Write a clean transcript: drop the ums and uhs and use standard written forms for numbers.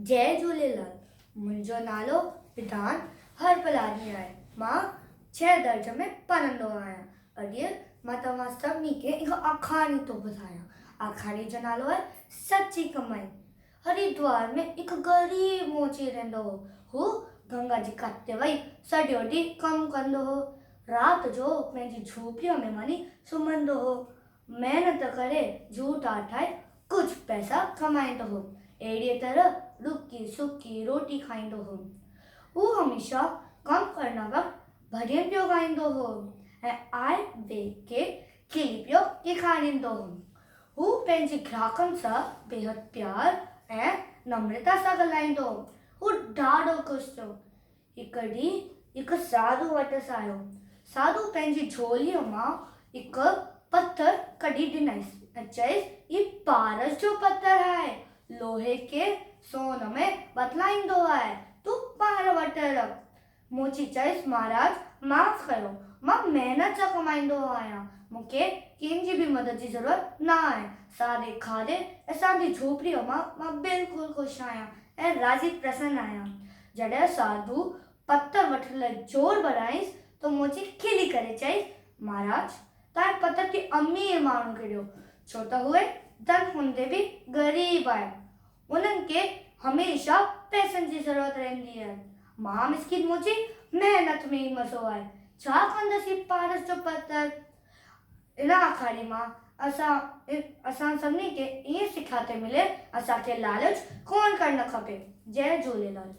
जय झूलेलाल। मुंहिंजो नालो विधान हरपलानी आहे। मां 6 दर्जे में पढ़ंदो आहियां। अॼु मां तव्हां सभिनी खे हिकु आखाणी थो ॿुधायां। आखाणी जो नालो आहे सची कमाई। हरिद्वार में हिकु ग़रीब मोची रहंदो हो। हू गंगा जी घाट ते वेही सॼो ॾींहुं कमु कंदो हो। राति जो पंहिंजी झोपड़ीअ में वञी सुम्हंदो हो। महिनत करे झूठा ठाहे कुझु पैसा कमाईंदो हो। अहिड़ीअ तरह रुकी सुकी रोटी खाईंदो हो। हू हमेशा कमु करण वक़्तु भॼन पियो ॻाईंदो हो ऐं आए ॿिए खे खिली पियो ॾेखारींदो हो। हू पंहिंजे ग्राहकनि सां बेहद प्यार ऐं नम्रता सां ॻाल्हाईंदो हो। हू ॾाढो ख़ुशि थियो। हिकु ॾींहुं हिकु साधू वटि आयो। साधू पंहिंजी झोलीअ मां हिकु पथर कढी ॾिनईसि ऐं चयईसि, ही पारस जो पथर आहे, लोहे खे सोन में बदिलाईंदो आहे, तूं पाण वटि रख। मोची चयईसि, महाराज माफ़ कयो, मां महिनत सां कमाईंदो आहियां, मूंखे कंहिंजी बि मदद जी ज़रूरत न आहे। सादे खाधे ऐं सादी झोपड़ीअ मां बिल्कुलु ख़ुशि आहियां ऐं राज़ी प्रसन्न आहियां। जॾहिं साधू पथर वठण लाइ जोर बढ़ाईसि त मोची खिली करे चयईसि, महाराज तव्हां पथर खे अमीर माण्हू खे ॾियो, छो त उहे धन हूंदे बि ग़रीब आहिनि। उन्हनि खे हमेशा पैसनि जी ज़रूरत रहंदी आहे। मां मिस्किन मोची महिनत में ई मज़ो आहे, छा कंदसि पारस जो पथर। इन आखाणी मां असां सभिनी खे ईअं सिखा थी मिले, असांखे लालच कोन करणु खपे। जय झूलेलाल।